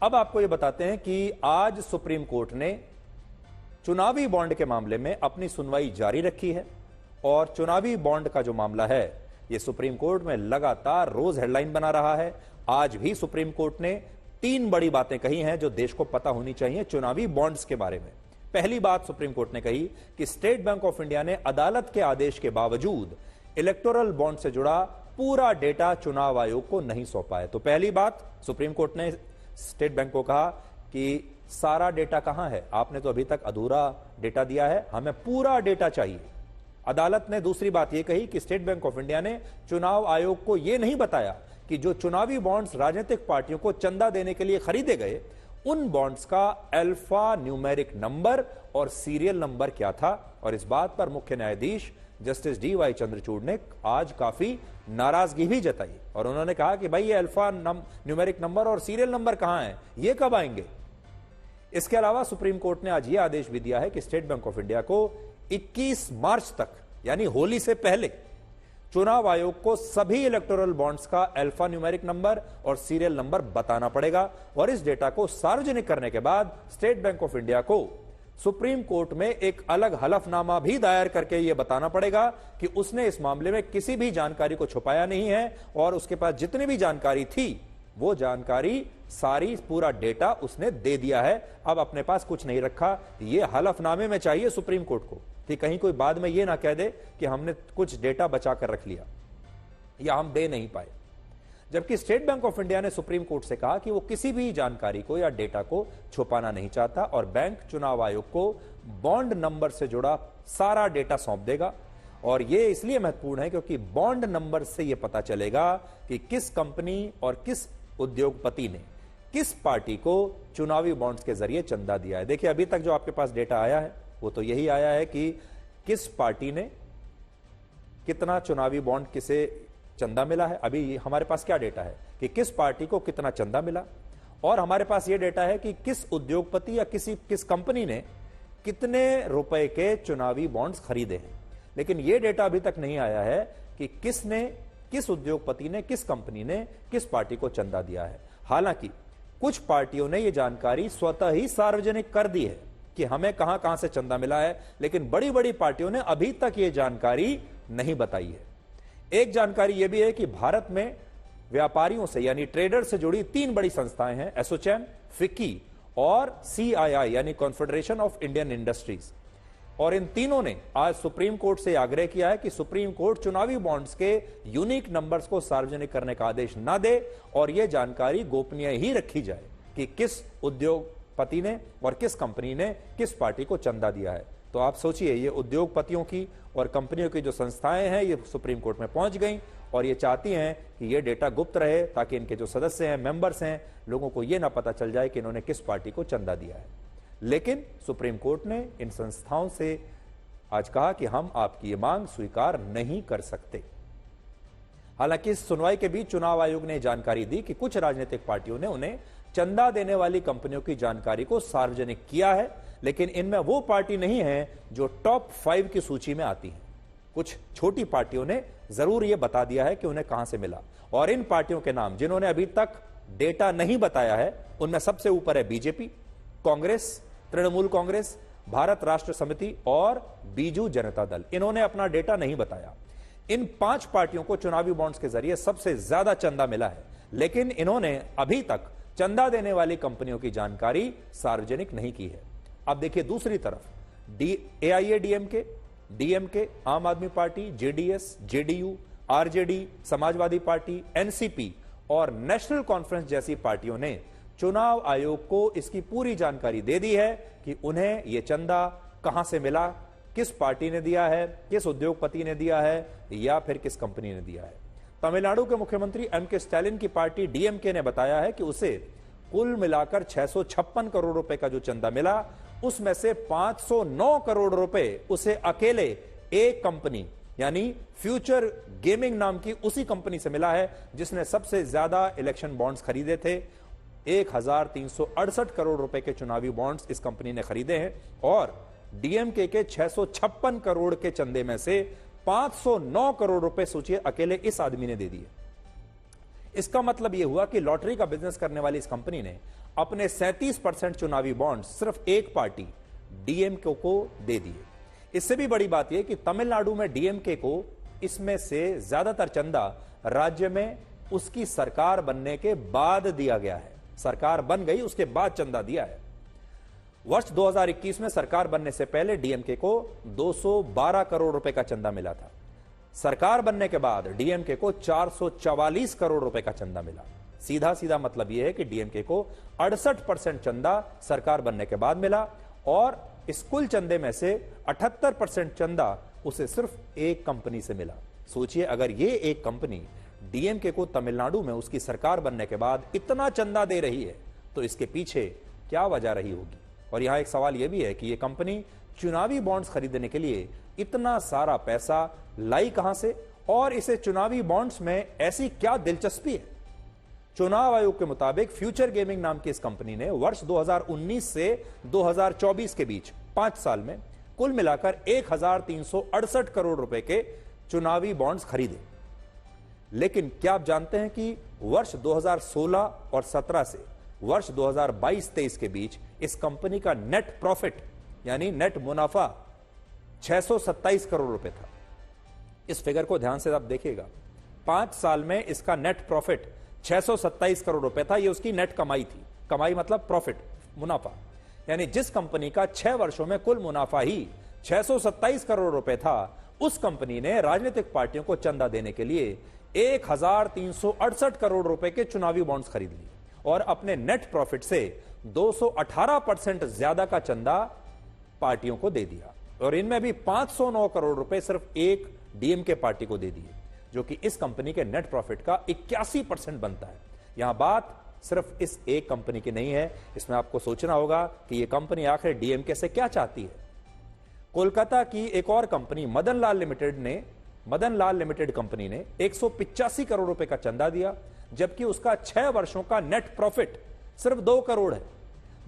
अब आपको यह बताते हैं कि आज सुप्रीम कोर्ट ने चुनावी बॉन्ड के मामले में अपनी सुनवाई जारी रखी है और चुनावी बॉन्ड का जो मामला है यह सुप्रीम कोर्ट में लगातार रोज हेडलाइन बना रहा है। आज भी सुप्रीम कोर्ट ने 3 बड़ी बातें कही हैं जो देश को पता होनी चाहिए चुनावी बॉन्ड्स के बारे में। पहली बात सुप्रीम कोर्ट ने कही कि स्टेट बैंक ऑफ इंडिया ने अदालत के आदेश के बावजूद इलेक्टोरल बॉन्ड से जुड़ा पूरा डेटा चुनाव आयोग को नहीं सौंपा है। तो पहली बात सुप्रीम कोर्ट ने स्टेट बैंक को कहा कि सारा डेटा कहां है, आपने तो अभी तक अधूरा डेटा दिया है, हमें पूरा डेटा चाहिए। अदालत ने दूसरी बात यह कही कि स्टेट बैंक ऑफ इंडिया ने चुनाव आयोग को यह नहीं बताया कि जो चुनावी बॉन्ड्स राजनीतिक पार्टियों को चंदा देने के लिए खरीदे गए उन बॉन्ड्स का अल्फा न्यूमेरिक नंबर और सीरियल नंबर क्या था। और इस बात पर मुख्य न्यायाधीश जस्टिस डी.वाई. चंद्रचूड़ ने आज काफी नाराजगी भी जताई और उन्होंने कहा कि भाई ये अल्फा न्यूमेरिक नंबर और सीरियल नंबर कहां है, ये कब आएंगे। इसके अलावा सुप्रीम कोर्ट ने आज यह आदेश भी दिया है कि स्टेट बैंक ऑफ इंडिया को 21 मार्च तक यानी होली से पहले चुनाव आयोग को सभी इलेक्टोरल बॉन्ड्स का अल्फा न्यूमेरिक नंबर और सीरियल नंबर बताना पड़ेगा और इस डेटा को सार्वजनिक करने के बाद स्टेट बैंक ऑफ इंडिया को सुप्रीम कोर्ट में एक अलग हलफनामा भी दायर करके यह बताना पड़ेगा कि उसने इस मामले में किसी भी जानकारी को छुपाया नहीं है और उसके पास जितनी भी जानकारी थी वो जानकारी सारी पूरा डेटा उसने दे दिया है, अब अपने पास कुछ नहीं रखा। यह हलफनामे में चाहिए सुप्रीम कोर्ट को कि कहीं कोई बाद में यह ना कह दे कि हमने कुछ डेटा बचा कर रख लिया या हम दे नहीं पाए। जबकि स्टेट बैंक ऑफ इंडिया ने सुप्रीम कोर्ट से कहा कि वो किसी भी जानकारी को या डेटा को छुपाना नहीं चाहता और बैंक चुनाव आयोग को बॉन्ड नंबर से जुड़ा सारा डेटा सौंप देगा। और यह इसलिए महत्वपूर्ण है क्योंकि बॉन्ड नंबर से यह पता चलेगा कि किस कंपनी और किस उद्योगपति ने किस पार्टी को चुनावी बॉन्ड्स के जरिए चंदा दिया है। देखिए अभी तक जो आपके पास डेटा आया है वो तो यही आया है कि किस पार्टी ने कितना चुनावी बॉन्ड किसे चंदा मिला है। अभी हमारे पास क्या डेटा है कि किस पार्टी को कितना चंदा मिला और हमारे पास यह डेटा है कि किस उद्योगपति या किस कंपनी ने कितने रुपए के चुनावी बॉन्ड्स खरीदे हैं। लेकिन यह डेटा अभी तक नहीं आया है कि किस उद्योगपति ने किस कंपनी ने किस पार्टी को चंदा दिया है। हालांकि कुछ पार्टियों ने यह जानकारी स्वतः ही सार्वजनिक कर दी है कि हमें कहां कहां से चंदा मिला है, लेकिन बड़ी बड़ी पार्टियों ने अभी तक यह जानकारी नहीं बताई है। एक जानकारी यह भी है कि भारत में व्यापारियों से यानी ट्रेडर से जुड़ी 3 बड़ी संस्थाएं हैं, एसोचैम, फिक्की और सीआईआई यानी कॉन्फेडरेशन ऑफ इंडियन इंडस्ट्रीज। और इन तीनों ने आज सुप्रीम कोर्ट से आग्रह किया है कि सुप्रीम कोर्ट चुनावी बॉन्ड्स के यूनिक नंबर्स को सार्वजनिक करने का आदेश ना दे और यह जानकारी गोपनीय ही रखी जाए कि किस उद्योगपति ने और किस कंपनी ने किस पार्टी को चंदा दिया है। तो आप सोचिए ये उद्योगपतियों की और कंपनियों की जो संस्थाएं हैं ये सुप्रीम कोर्ट में पहुंच गई और ये चाहती हैं कि ये डेटा गुप्त रहे ताकि इनके जो सदस्य हैं, मेंबर्स हैं, लोगों को ये ना पता चल जाए कि इन्होंने किस पार्टी को चंदा दिया है। लेकिन सुप्रीम कोर्ट ने इन संस्थाओं से आज कहा कि हम आपकी ये मांग स्वीकार नहीं कर सकते। हालांकि इस सुनवाई के बीच चुनाव आयोग ने जानकारी दी कि कुछ राजनीतिक पार्टियों ने उन्हें चंदा देने वाली कंपनियों की जानकारी को सार्वजनिक किया है, लेकिन इनमें वो पार्टी नहीं है जो टॉप 5 की सूची में आती है। कुछ छोटी पार्टियों ने जरूर यह बता दिया है कि उन्हें कहां से मिला और इन पार्टियों के नाम जिन्होंने अभी तक डेटा नहीं बताया है उनमें सबसे ऊपर है बीजेपी, कांग्रेस, तृणमूल कांग्रेस, भारत राष्ट्र समिति और बीजू जनता दल। इन्होंने अपना डेटा नहीं बताया। इन 5 पार्टियों को चुनावी बॉन्ड्स के जरिए सबसे ज्यादा चंदा मिला है, लेकिन इन्होंने अभी तक चंदा देने वाली कंपनियों की जानकारी सार्वजनिक नहीं की है। अब देखिए दूसरी तरफ एआईएडीएमके, डीएमके, आम आदमी party, JDS, JDU, RJD, Samajwadi party, NCP और नेशनल कॉन्फ्रेंस जैसी पार्टियों ने चुनाव आयोग को इसकी पूरी जानकारी दे दी है कि उन्हें यह चंदा कहां से मिला, किस पार्टी ने दिया है, किस उद्योगपति ने दिया है या फिर किस कंपनी ने दिया है। तमिलनाडु के मुख्यमंत्री एम.के. स्टालिन की पार्टी डीएमके ने बताया है कि उसे कुल मिलाकर 656 करोड़ रुपए का जो चंदा मिला उसमें से 509 करोड़ रुपए उसे अकेले एक कंपनी यानी फ्यूचर गेमिंग नाम की उसी कंपनी से मिला है जिसने सबसे ज्यादा इलेक्शन बॉन्ड्स खरीदे थे। 1368 करोड़ रुपए के चुनावी बॉन्ड्स इस कंपनी ने खरीदे हैं और डीएमके के 656 करोड़ के चंदे में से 509 करोड़ रुपए सोचिए अकेले इस आदमी ने दे दिए। इसका मतलब यह हुआ कि लॉटरी का बिजनेस करने वाली इस कंपनी ने अपने 37% चुनावी बॉन्ड सिर्फ एक पार्टी डीएमके को दे दिए। इससे भी बड़ी बात यह कि तमिलनाडु में डीएमके को इसमें से ज्यादातर चंदा राज्य में उसकी सरकार बनने के बाद दिया गया है। सरकार बन गई उसके बाद चंदा दिया है। वर्ष 2021 में सरकार बनने से पहले डीएमके को 212 करोड़ रुपए का चंदा मिला था। सरकार बनने के बाद डीएमके को 444 करोड़ रुपए का चंदा मिला। सीधा सीधा मतलब यह है कि डीएमके को 68% चंदा सरकार बनने के बाद मिला और इस कुल चंदे में से 78% चंदा उसे सिर्फ एक कंपनी से मिला। सोचिए, अगर यह एक कंपनी डीएमके को तमिलनाडु में उसकी सरकार बनने के बाद इतना चंदा दे रही है तो इसके पीछे क्या वजह रही होगी। और यहां एक सवाल यह भी है कि यह कंपनी चुनावी बॉन्ड्स खरीदने के लिए इतना सारा पैसा लाई कहां से और इसे चुनावी बॉन्ड्स में ऐसी क्या दिलचस्पी है। चुनाव आयोग के मुताबिक फ्यूचर गेमिंग नाम की इस कंपनी ने वर्ष 2019 से 2024 के बीच 5 साल में कुल मिलाकर 1368 करोड़ रुपए के चुनावी बॉन्ड्स खरीदे। लेकिन क्या आप जानते हैं कि वर्ष 2016 और 17 से वर्ष 2022-23 के बीच इस कंपनी का नेट प्रॉफिट यानी नेट मुनाफा 627 करोड़ रुपए था। इस फिगर को ध्यान से आप देखिएगा। 5 साल में इसका नेट प्रॉफिट 627 करोड़ रुपए था। यह उसकी नेट कमाई थी। कमाई मतलब प्रॉफिट, मुनाफा। यानी जिस कंपनी का 6 वर्षों में कुल मुनाफा ही 627 करोड़ रुपए था, उस कंपनी ने राजनीतिक पार्टियों को चंदा देने के लिए 1368 करोड़ रुपए के चुनावी बॉन्ड्स खरीद लिए और अपने नेट प्रॉफिट से 218% ज्यादा का चंदा पार्टियों को दे दिया। और इनमें भी 509 करोड़ रुपए सिर्फ एक डीएमके पार्टी को दे दिए, जो कि इस कंपनी के नेट प्रॉफिट का 81% बनता है। यहां बात सिर्फ इस एक कंपनी की नहीं है, इसमें आपको सोचना होगा कि यह कंपनी आखिर डीएमके से क्या चाहती है। कोलकाता की एक और company Madan Lal limited company ने 185 करोड़ रुपए का चंदा दिया, जबकि उसका 6 वर्षों का नेट प्रॉफिट सिर्फ 2 करोड़ है।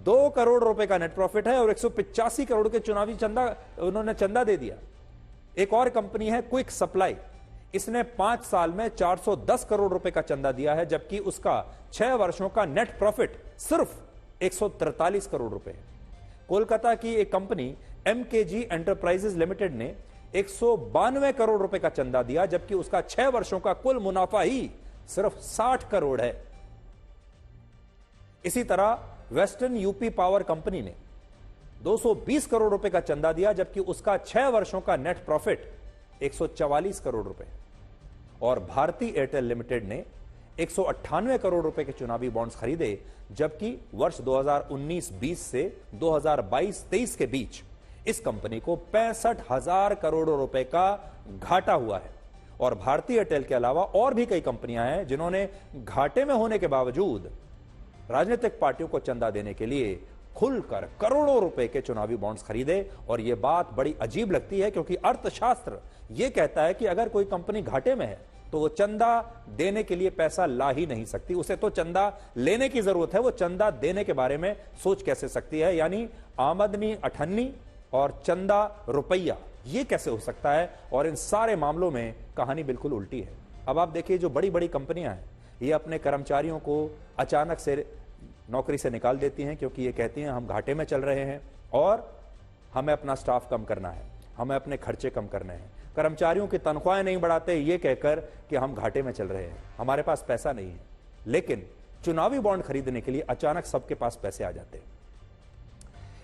2 करोड़ रुपए का नेट प्रॉफिट है और 185 करोड़ के चुनावी चंदा उन्होंने चंदा दे दिया। एक और कंपनी है क्विक सप्लाई। इसने 5 साल में 410 करोड़ रुपए का चंदा दिया है, जबकि उसका 6 वर्षों का नेट प्रॉफिट सिर्फ 143 करोड़ रुपए है। कोलकाता की एक कंपनी एमकेजी एंटरप्राइजेज लिमिटेड ने 192 करोड़ रुपए का चंदा दिया, जबकि उसका 6 वर्षों का कुल मुनाफा ही सिर्फ 60 करोड़ है। इसी तरह वेस्टर्न यूपी पावर कंपनी ने 220 करोड़ रुपए का चंदा दिया, जबकि उसका 6 वर्षों का नेट प्रॉफिट 144 करोड़ रुपए। और भारती एयरटेल लिमिटेड ने 198 करोड़ रुपए के चुनावी बॉन्ड्स खरीदे, जबकि वर्ष 2019-20 से 2022-23 के बीच इस कंपनी को 65,000 करोड़ रुपए का घाटा हुआ है। और भारतीय एयरटेल के अलावा और भी कई कंपनियां हैं जिन्होंने घाटे में होने के बावजूद राजनीतिक पार्टियों को चंदा देने के लिए खुलकर करोड़ों रुपए के चुनावी बॉन्ड्स खरीदे। और यह बात बड़ी अजीब लगती है, क्योंकि अर्थशास्त्र यह कहता है कि अगर कोई कंपनी घाटे में है तो वो चंदा देने के लिए पैसा ला ही नहीं सकती। उसे तो चंदा लेने की जरूरत है, वो चंदा देने के बारे में सोच कैसे सकती है। यानी आमदनी अठन्नी और चंदा रुपया, ये कैसे हो सकता है। और इन सारे मामलों में कहानी बिल्कुल उल्टी है। अब आप देखिए, जो बड़ी बड़ी कंपनियां हैं ये अपने कर्मचारियों को अचानक से नौकरी से निकाल देती हैं, क्योंकि ये कहती हैं हम घाटे में चल रहे हैं और हमें अपना स्टाफ कम करना है, हमें अपने खर्चे कम करने हैं। कर्मचारियों की तनख्वाहें नहीं बढ़ाते ये कहकर कि हम घाटे में चल रहे हैं, हमारे पास पैसा नहीं है। लेकिन चुनावी बॉन्ड खरीदने के लिए अचानक सबके पास पैसे आ जाते हैं।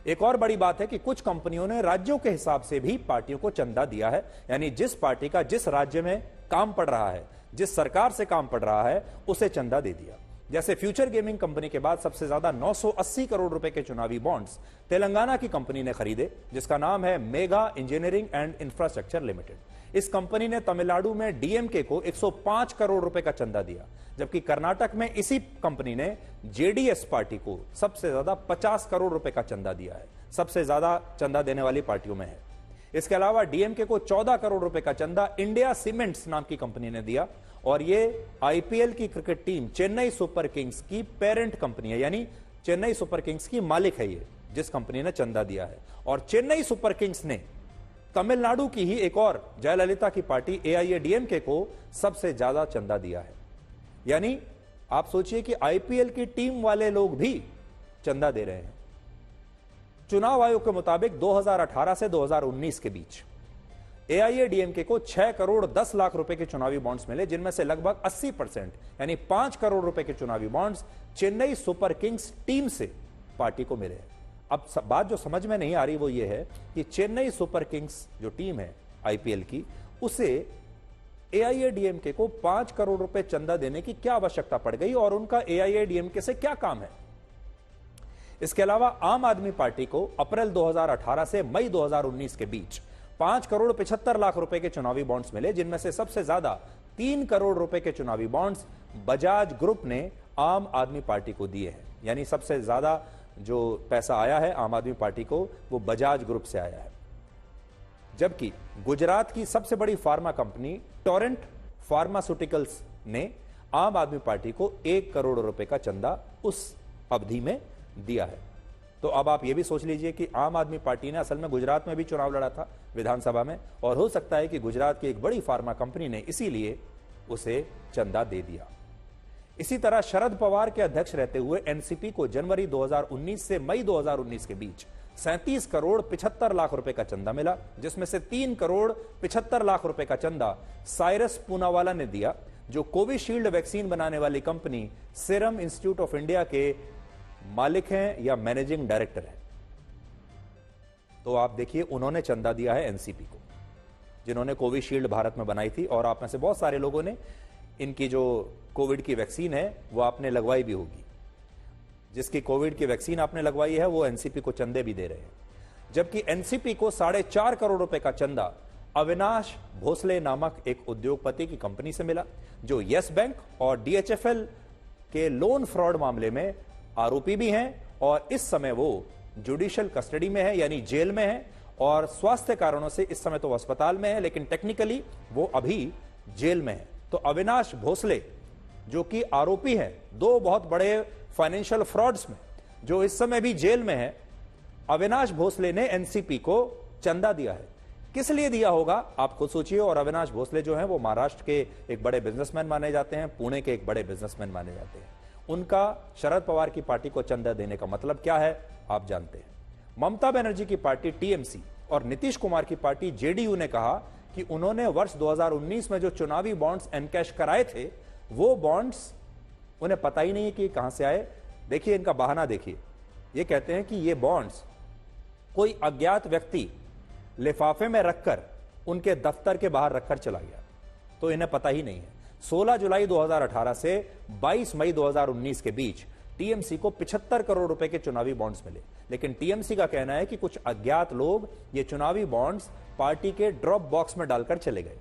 एक और बड़ी बात है कि कुछ कंपनियों ने राज्यों के हिसाब से भी पार्टियों को चंदा दिया है। यानी जिस पार्टी का जिस राज्य में काम पड़ रहा है, जिस सरकार से काम पड़ रहा है, उसे चंदा दे दिया। जैसे फ्यूचर गेमिंग कंपनी के बाद सबसे ज्यादा 980 करोड़ रुपए के चुनावी बॉन्ड्स तेलंगाना की कंपनी ने खरीदे, जिसका नाम है mega engineering and infrastructure limited. इस कंपनी ने तमिलनाडु में डीएमके को 105 करोड़ रुपए का चंदा दिया, जबकि कर्नाटक में इसी कंपनी ने जेडीएस पार्टी को सबसे ज्यादा 50 करोड़ रुपए का चंदा दिया है। सबसे ज्यादा चंदा देने वाली पार्टियों में है। इसके अलावा डीएमके को 14 करोड़ रुपए का चंदा इंडिया सीमेंट्स नाम की कंपनी ने दिया, और ये आईपीएल की cricket team Chennai super Kings की पेरेंट कंपनी है। यानी चेन्नई सुपर किंग्स की मालिक है ये, जिस कंपनी ने चंदा दिया है। और चेन्नई सुपर किंग्स ने तमिलनाडु की ही एक और जयललिता की पार्टी एआईएडीएमके को सबसे ज्यादा चंदा दिया है। यानी आप सोचिए कि आईपीएल की टीम वाले लोग भी चंदा दे रहे हैं। चुनाव आयोग के मुताबिक 2018 से 2019 के बीच एआईएडीएमके को 6 करोड़ 10 लाख रुपए के चुनावी बॉन्ड्स मिले, जिनमें से लगभग 80% यानी 5 करोड़ रुपए के चुनावी bonds Chennai super Kings team से पार्टी को मिले। अब बात जो समझ में नहीं आ रही वो ये है कि चेन्नई सुपर किंग्स जो टीम है आईपीएल की, उसे एआईएडीएमके को 5 करोड़ रुपए चंदा देने की क्या आवश्यकता पड़ गई और उनका एआईएडीएमके से क्या काम है। इसके अलावा आम आदमी पार्टी को अप्रैल 2018 से मई 2019 के बीच 5 करोड़ 75 लाख रुपए के चुनावी बॉन्ड्स मिले, जिनमें से सबसे ज्यादा 3 करोड़ रुपए के चुनावी बॉन्ड्स बजाज ग्रुप ने आम आदमी पार्टी को दिए हैं। यानी सबसे ज्यादा जो पैसा आया है आम आदमी पार्टी को वो बजाज ग्रुप से आया है। जबकि गुजरात की सबसे बड़ी फार्मा कंपनी टोरेंट फार्मास्यूटिकल्स ने आम आदमी पार्टी को 1 करोड़ रुपए का चंदा उस अवधि में दिया है। तो अब आप यह भी सोच लीजिए कि आम आदमी पार्टी ने असल में गुजरात में भी चुनाव लड़ा था विधानसभा में, और हो सकता है कि गुजरात की एक बड़ी फार्मा कंपनी ने इसीलिए उसे चंदा दे दिया। इसी तरह शरद पवार के अध्यक्ष रहते हुए एनसीपी को जनवरी 2019 से मई 2019 के बीच 37 करोड़ 75 लाख रुपए का चंदा मिला, जिसमें से 3 करोड़ 75 लाख रुपए का चंदा साइरस पूनावाला ने दिया, जो कोविशील्ड वैक्सीन बनाने वाली company serum institute of India के मालिक हैं या मैनेजिंग डायरेक्टर हैं। तो आप देखिए उन्होंने चंदा दिया है एनसीपी को, जिन्होंने कोविशील्ड भारत में बनाई थी, और आप में से बहुत सारे लोगों ने इनकी जो कोविड की वैक्सीन है वो आपने लगवाई भी होगी। जिसकी कोविड की वैक्सीन आपने लगवाई है वो एनसीपी को चंदे भी दे रहे हैं। जबकि एनसीपी को 4.5 करोड़ रुपए का चंदा अविनाश भोसले नामक एक उद्योगपति की कंपनी से मिला, जो यस बैंक और डीएचएफएल के लोन फ्रॉड मामले में आरोपी भी हैं, और इस समय वो जुडिशियल कस्टडी में है यानी जेल में है, और स्वास्थ्य कारणों से इस समय तो अस्पताल में है, लेकिन टेक्निकली वो अभी जेल में है। तो अविनाश भोसले जो कि आरोपी हैं 2 बहुत बड़े फाइनेंशियल फ्रॉड्स में, जो इस समय भी जेल में है, अविनाश भोसले ने एनसीपी को चंदा दिया है। किस लिए दिया होगा आप खुद सोचिए। और अविनाश भोसले जो हैं वो महाराष्ट्र के एक बड़े बिजनेसमैन माने जाते हैं, पुणे के एक बड़े बिजनेसमैन माने जाते हैं। उनका शरद पवार की पार्टी को चंदा देने का मतलब क्या है आप जानते हैं। ममता बनर्जी की पार्टी टीएमसी और नीतीश कुमार की पार्टी जेडीयू ने कहा कि उन्होंने वर्ष 2019 में जो चुनावी बॉन्ड्स एनकैश कराए थे वो बॉन्ड्स उन्हें पता ही नहीं है कि कहां से आए। देखिए इनका बहाना देखिए, ये कहते हैं कि ये बॉन्ड्स कोई अज्ञात व्यक्ति लिफाफे में रखकर उनके दफ्तर के बाहर रखकर चला गया, तो इन्हें पता ही नहीं है। 16 जुलाई 2018 से 22 मई 2019 के बीच टीएमसी को 75 करोड़ रुपए के चुनावी बॉन्ड्स मिले, लेकिन टीएमसी का कहना है कि कुछ अज्ञात लोग ये चुनावी बॉन्ड्स पार्टी के ड्रॉप बॉक्स में डालकर चले गए।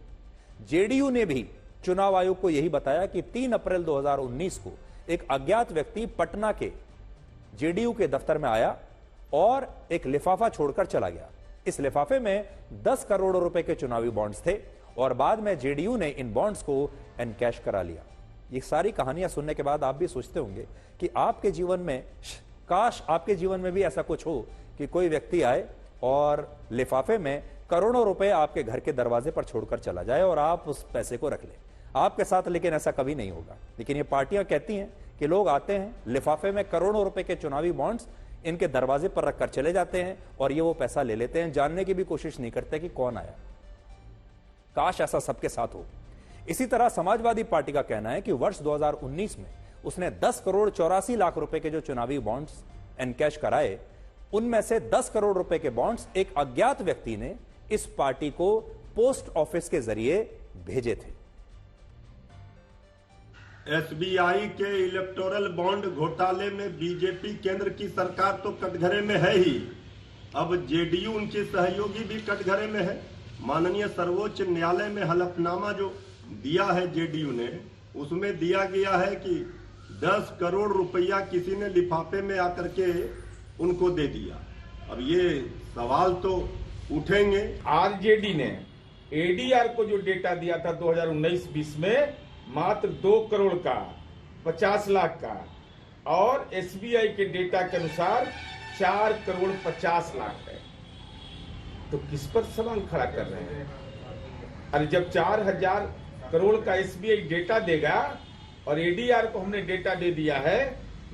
जेडीयू ने भी चुनाव आयोग को यही बताया कि 3 अप्रैल 2019 को एक अज्ञात व्यक्ति पटना के जेडीयू के दफ्तर में आया और एक लिफाफा छोड़कर चला गया। इस लिफाफे में 10 करोड़ रुपए के चुनावी बॉन्ड्स थे, और बाद में जेडीयू ने इन बॉन्ड्स को एनकैश करा लिया। ये सारी कहानियां सुनने के बाद आप भी सोचते होंगे कि आपके जीवन में, काश आपके जीवन में भी ऐसा कुछ हो कि कोई व्यक्ति आए और लिफाफे में करोड़ों रुपए आपके घर के दरवाजे पर छोड़कर चला जाए और आप उस पैसे को रख लें। आपके साथ लेकिन ऐसा कभी नहीं होगा। लेकिन ये पार्टियां कहती हैं कि लोग आते हैं, लिफाफे में करोड़ों रुपए के चुनावी बॉन्ड्स इनके दरवाजे पर रखकर चले जाते हैं और ये वो पैसा ले लेते हैं, जानने की भी कोशिश नहीं करते कि कौन आया। काश ऐसा सबके साथ हो। इसी तरह समाजवादी पार्टी का कहना है कि वर्ष 2019 में उसने 10 करोड़ 84 लाख रुपए के जो चुनावी बॉन्ड्स एनकैश कराए, उनमें से 10 करोड़ रुपए के बॉन्ड्स एक अज्ञात व्यक्ति ने इस पार्टी को पोस्ट ऑफिस के जरिए भेजे थे। एसबीआई के इलेक्टोरल बॉन्ड घोटाले में बीजेपी केंद्र की सरकार तो कटघरे में है ही, अब जेडीयू उनके सहयोगी भी कटघरे में है। माननीय सर्वोच्च न्यायालय में हलफनामा जो दिया है जेडीयू ने, उसमें दिया गया है कि 10 करोड़ रुपया किसी ने लिफाफे में आकर के उनको दे दिया। अब ये सवाल तो उठेंगे। आरजेडी ने एडीआर को जो डेटा दिया था 2019-20 में मात्र 2 करोड़ का, 50 लाख का, और एसबीआई के डेटा के अनुसार 4 करोड़ 50 लाख है। तो किस पर सवाल खड़ा कर रहे हैं? अरे जब 4000 करोड़ का एसबीआई डेटा देगा और एडीआर को हमने डेटा दे दिया है,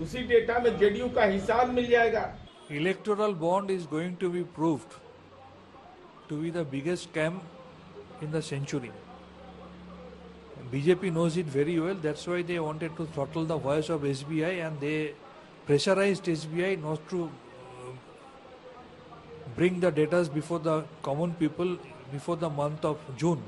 उसी डेटा में जेडीयू का हिसाब मिल जाएगा। Electoral bond is going to be proved to be the biggest scam in the century. BJP knows it very well. That's why they wanted to throttle the voice of SBI, and they pressurized SBI not to bring the data before the common people before the month of June.